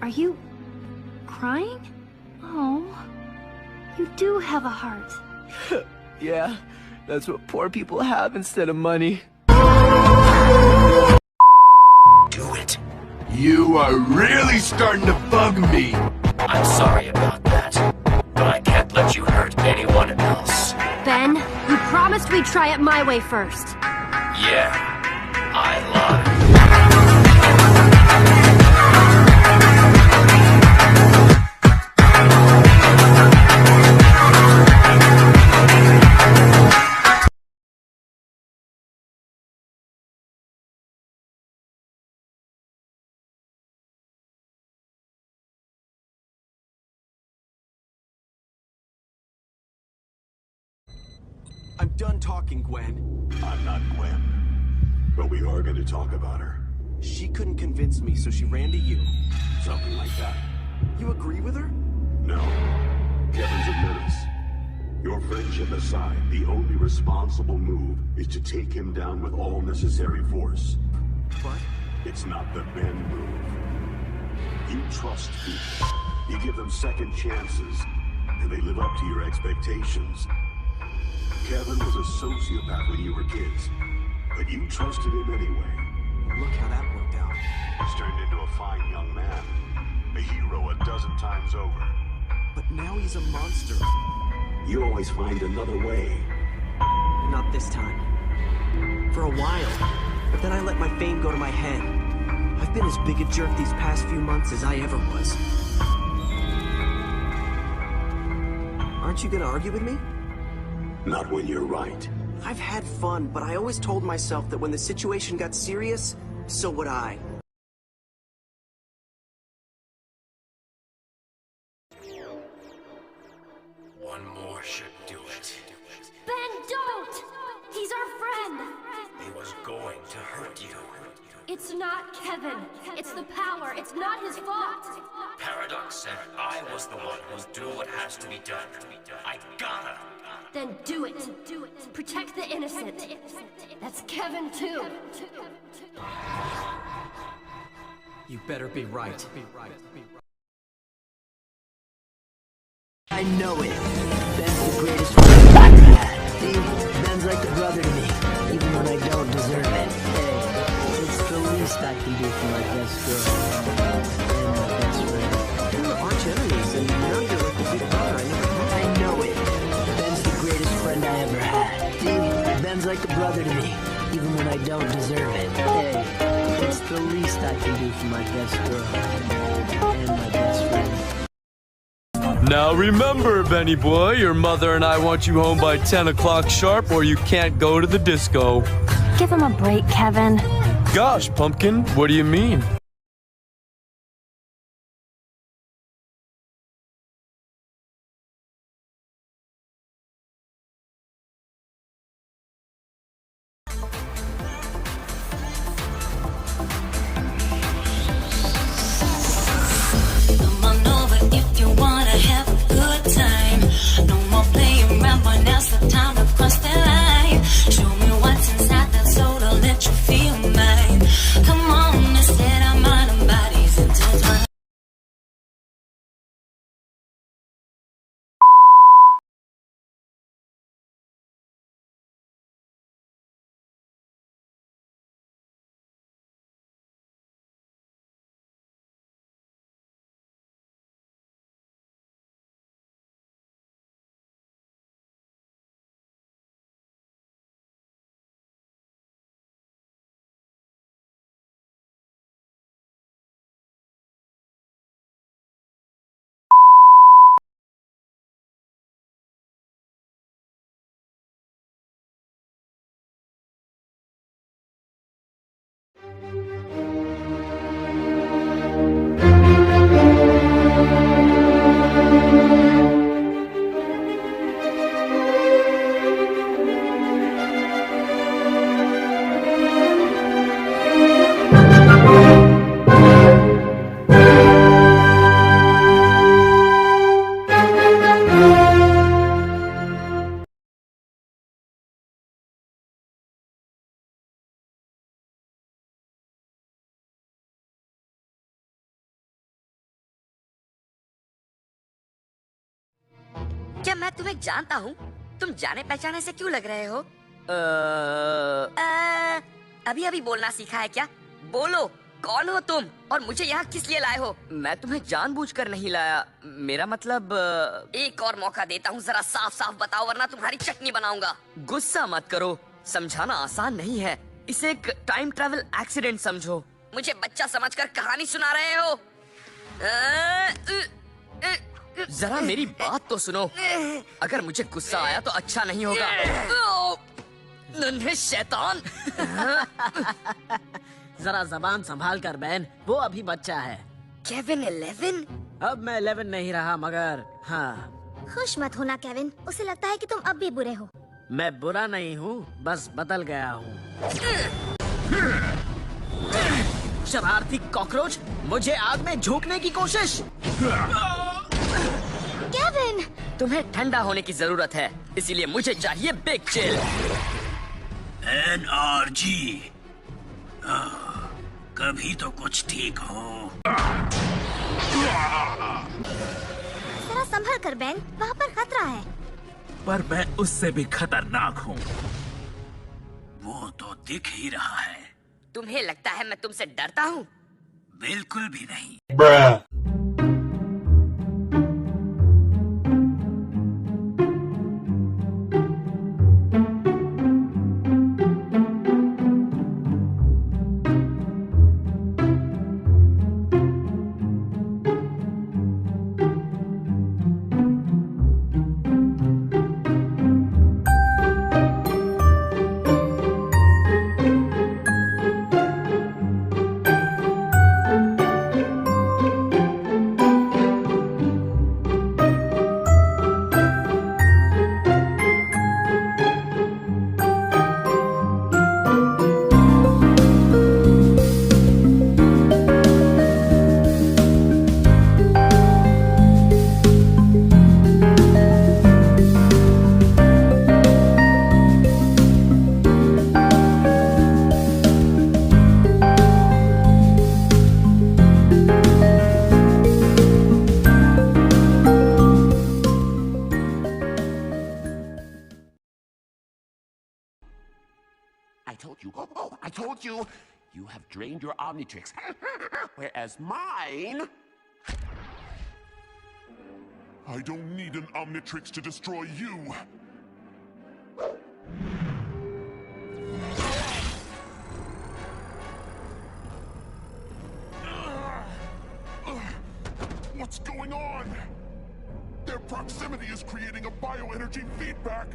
Are you crying? Oh, you do have a heart. Yeah, that's what poor people have instead of money. Do it. You are really starting to bug me. I'm sorry about that, but I can't let you hurt anyone else. Ben, you promised we'd try it my way first. Yeah, I lied. I'm done talking, Gwen. I'm not Gwen, but we are going to talk about her. She couldn't convince me, so she ran to you. Something like that. You agree with her? No. Kevin's a menace. Your friendship aside, the only responsible move is to take him down with all necessary force. But It's not the Ben move. You trust people. You give them second chances, and they live up to your expectations. Kevin was a sociopath when you were kids, but you trusted him anyway. look how that worked out. He's turned into a fine young man, a hero a dozen times over. But now he's a monster. You always find another way. Not this time. For a while. But then I let my fame go to my head. I've been as big a jerk these past few months as I ever was. Aren't you gonna argue with me? Not when you're right. I've had fun, but I always told myself that when the situation got serious, so would I. One more should do it. Ben, don't! He's our friend! He was going to hurt you. It's not Kevin. It's the power. It's not his fault. Paradox said I was the one who's doing what has to be done. I gotta. Then do it. Protect the innocent. That's Kevin, too. You better be right. I know it. Ben's the greatest friend I've ever had. See, Ben's like a brother to me, even when I don't deserve it. Hey, it's the least I can do for my best girl. And my best friend. We were arch enemies, and now you're like a big brother. I know it. Ben's the greatest friend I ever had. See, Ben's like a brother to me, even when I don't deserve it. Hey, it's the least I can do for my best girl. And my best friend. Now remember, Benny boy, your mother and I want you home by 10 o'clock sharp or you can't go to the disco. Give him a break, Kevin. Gosh, Pumpkin, what do you mean? Come on over if you wanna have a good time. No more playing around, but now's the time to cross the line. Show me what's inside that soul to let you feel mine. Come on, instead I'm क्या मैं तुम्हें जानता हूँ? तुम जाने पहचाने से क्यों लग रहे हो? अभी अभी बोलना सीखा है क्या? बोलो, कौन हो तुम और मुझे यहाँ किस लिए लाए हो? मैं तुम्हें जानबूझकर नहीं लाया। मेरा मतलब एक और मौका देता हूँ, जरा साफ साफ बताओ वरना तुम्हारी चटनी बनाऊंगा। गुस्सा मत करो, समझाना आसान नहीं है। इसे एक टाइम ट्रैवल एक्सीडेंट समझो। मुझे बच्चा समझकर कहानी सुना रहे हो? जरा मेरी बात तो सुनो। अगर मुझे गुस्सा आया तो अच्छा नहीं होगा। नन्हे शैतान। जरा जबान संभाल कर बहन, वो अभी बच्चा है। केविन 11? अब मैं 11 नहीं रहा मगर हाँ। खुश मत होना केविन, उसे लगता है कि तुम अब भी बुरे हो। मैं बुरा नहीं हूँ, बस बदल गया हूँ। शरारती कॉकरोच, मुझे आग में झोंकने की कोशिश। केविन! तुम्हें ठंडा होने की जरूरत है, इसीलिए मुझे चाहिए बिग चिल। NRG। कभी तो कुछ ठीक हो। जरा संभल कर बेन, वहाँ पर खतरा है। पर मैं उससे भी खतरनाक हूँ। वो तो दिख ही रहा है। तुम्हें लगता है मैं तुमसे डरता हूँ? बिल्कुल भी नहीं। I told you, you have drained your Omnitrix. Whereas mine... I don't need an Omnitrix to destroy you. What's going on? Their proximity is creating a bioenergy feedback.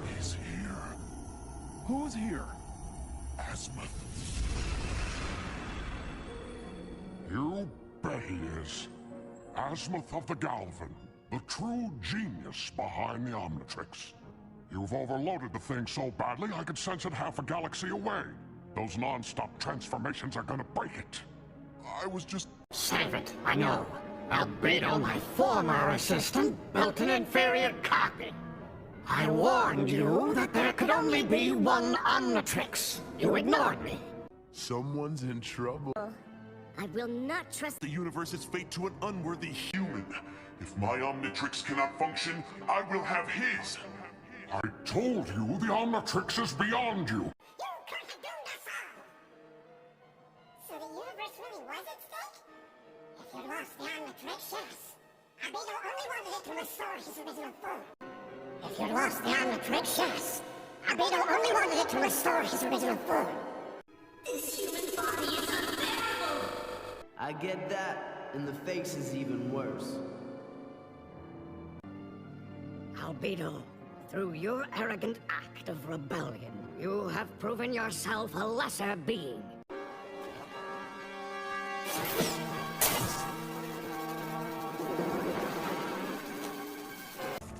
He's here. Who's here? Azimuth. You bet he is. Azimuth of the Galvan, the true genius behind the Omnitrix. You've overloaded the thing so badly I could sense it half a galaxy away. Those non-stop transformations are gonna break it. I was just... Save it, I know. Albedo, my former assistant, built an inferior copy. I warned you that there could only be one Omnitrix. You ignored me. Someone's in trouble. I will not trust The universe's fate to an unworthy human. If my Omnitrix cannot function, I will have his. I told you the Omnitrix is beyond you. So the universe really was at stake? If you lost the Omnitrix, yes. Albedo only wanted it to restore his original form. If you lost the Omnitrix, yes. Albedo only wanted it to restore his original form. This human body is unbearable. I get that, and the face is even worse. Albedo, through your arrogant act of rebellion, you have proven yourself a lesser being.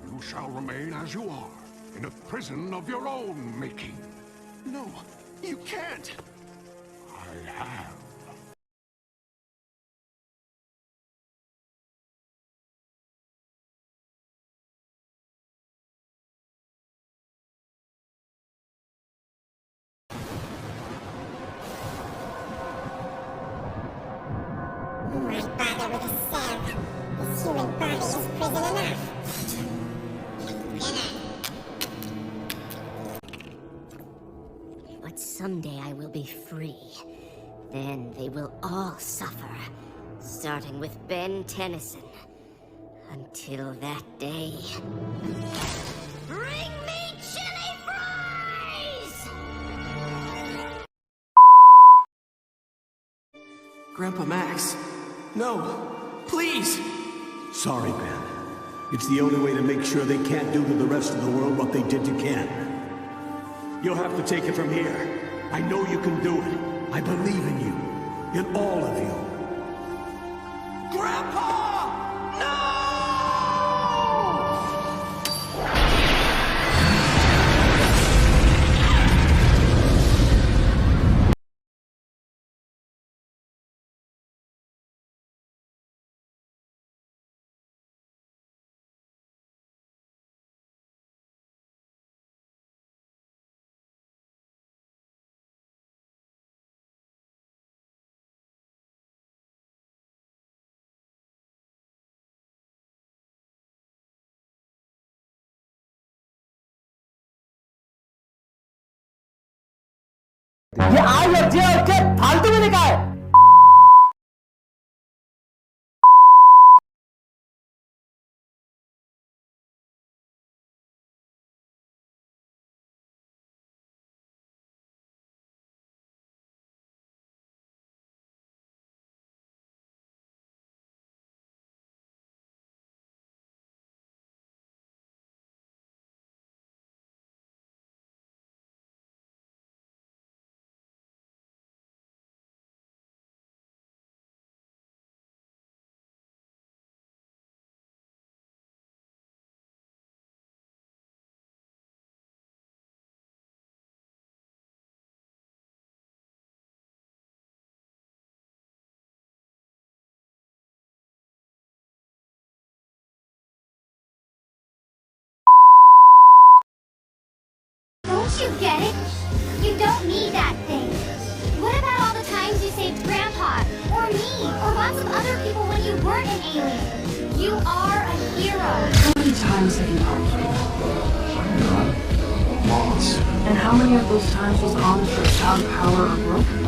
You shall remain as you are, in a prison of your own making. No, you can't. I have. Why bother with a cell? This human body is prison enough. But someday I will be free. Then they will all suffer, starting with Ben Tennyson. Until that day... Bring me chili fries! Grandpa Max. No. Please. Sorry, Ben. It's the only way to make sure they can't do to the rest of the world what they did to Ken. You'll have to take it from here. I know you can do it. I believe in you. In all of you. Grandpa! ये आज लज्जा के फालतू में लिखा है। Don't you get it? You don't need that thing. What about all the times you saved Grandpa, or me, or lots of other people when you weren't an alien? You are a hero. How many times have you helped me? None. Lots. And how many of those times was Omniverse out of power or broken?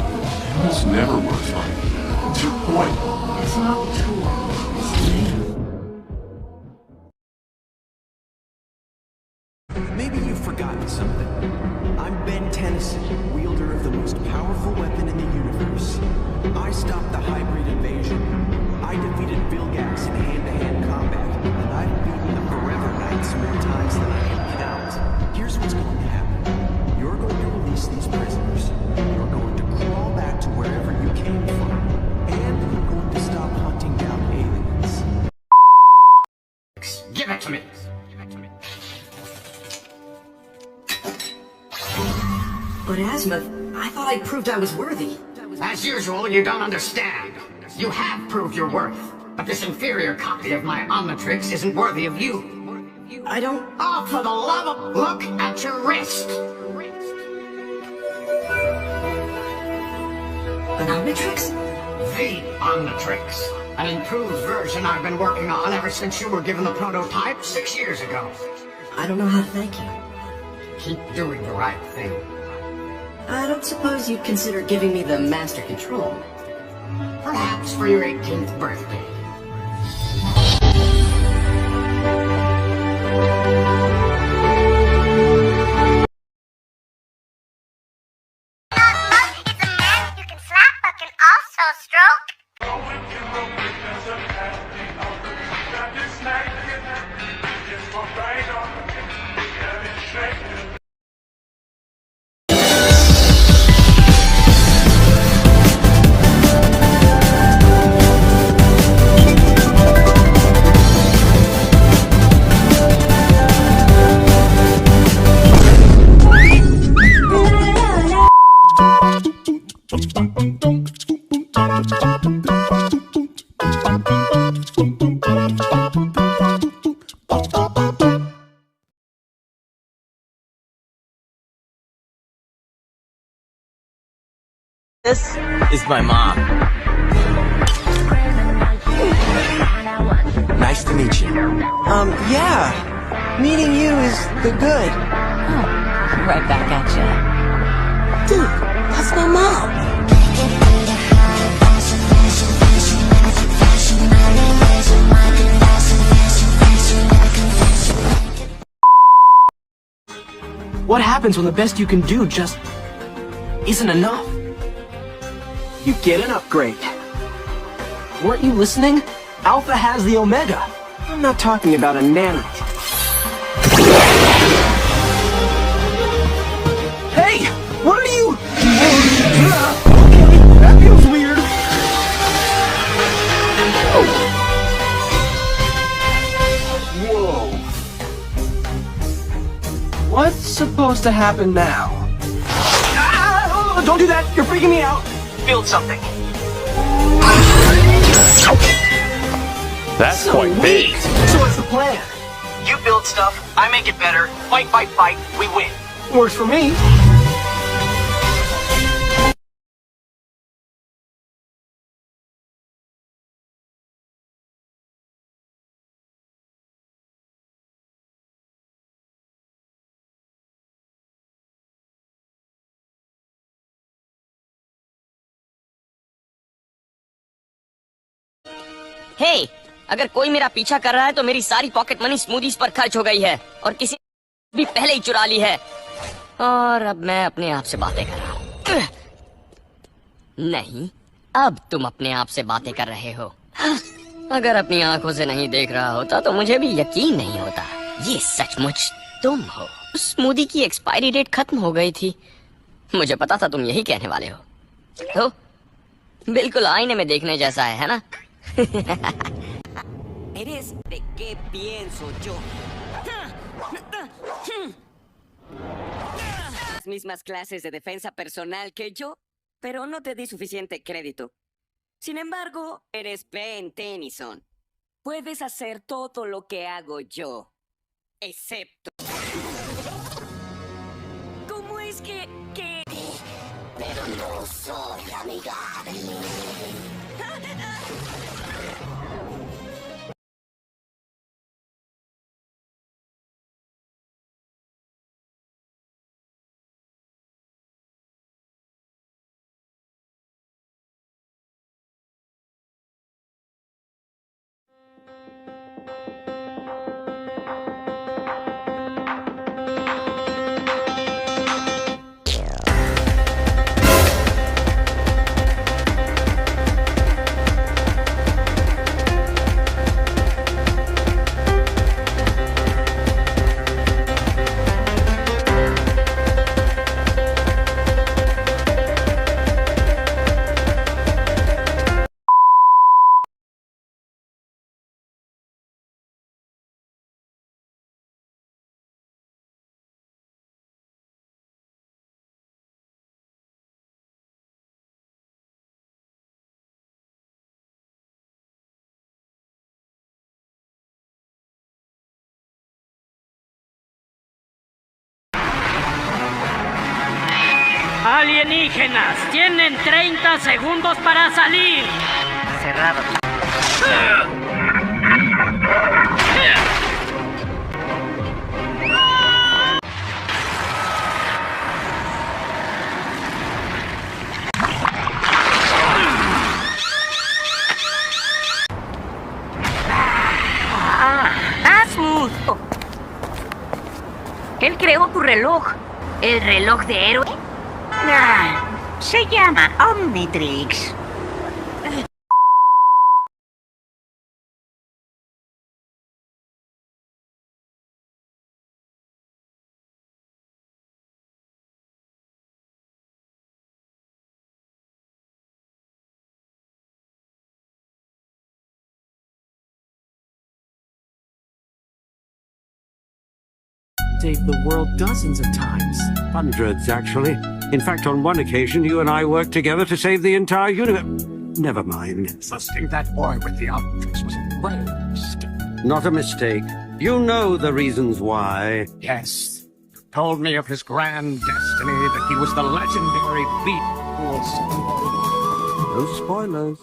It's never worth fighting. What's your point? It's not the tool. It's the name. Maybe you've forgotten something. I'm Ben Tennyson, wielder of the most powerful weapon in the universe. I stopped the hybrid invasion. I defeated Vilgax in hand-to-hand combat, and I've beaten the Forever Knights more times than I can count. Here's what's going to happen. You're going to release these prisoners. You're going to crawl back to wherever you came from. And you're going to stop hunting down aliens. Give it to me. But Azimuth, I thought I proved I was worthy. As usual, you don't understand. You have proved your worth, but this inferior copy of my Omnitrix isn't worthy of you. I don't... Oh, for the love of... Look at your wrist! An Omnitrix? The Omnitrix. An improved version I've been working on ever since you were given the prototype 6 years ago. I don't know how to thank you. Keep doing the right thing. I don't suppose you'd consider giving me the Master Control. Perhaps for your 18th birthday. It's a man you can slap but can also stroke. This is my mom. Nice to meet you. Yeah. Meeting you is the good. Right back at ya. Dude, that's my mom. What happens when the best you can do just isn't enough? You get an upgrade. Weren't you listening? Alpha has the Omega. I'm not talking about a nanite. Hey! What are you... Okay, that feels weird. Whoa. What's supposed to happen now? Ah, don't do that! You're freaking me out! Build something. That's So quite big. weak. So what's the plan? You build stuff, I make it better, fight, we win. Works for me. हे, अगर कोई मेरा पीछा कर रहा है तो मेरी सारी पॉकेट मनी स्मूदीज पर खर्च हो गई है और किसी भी पहले ही चुरा ली है और अब मैं अपने आप से बातें कर रहा हूँ। नहीं, अब तुम अपने आप से बातें कर रहे हो। अगर अपनी आंखों से नहीं देख रहा होता तो मुझे भी यकीन नहीं होता। ये सचमुच तुम हो। स्मूदी की एक्सपायरी डेट खत्म हो गई थी। मुझे पता था तुम यही कहने वाले हो। तो बिल्कुल आईने में देखने जैसा है ना? Eres de qué pienso yo. Las mismas clases de defensa personal que yo, pero no te di suficiente crédito. Sin embargo, eres Ben Tennyson. Puedes hacer todo lo que hago yo, excepto... ¿Cómo es que...? Pero no soy amigable. Alienígenas, tienen 30 segundos para salir. Cerrado. Asmus. Él creó tu reloj. ¿El reloj de héroe? Se llama Omnitrix. Saved the world dozens of times. Hundreds, actually. In fact, on one occasion, you and I worked together to save the entire universe. Never mind. Busting that boy with the Omniverse was a great mistake. Not a mistake. You know the reasons why. Yes. You told me of his grand destiny, that he was the legendary beat. No spoilers.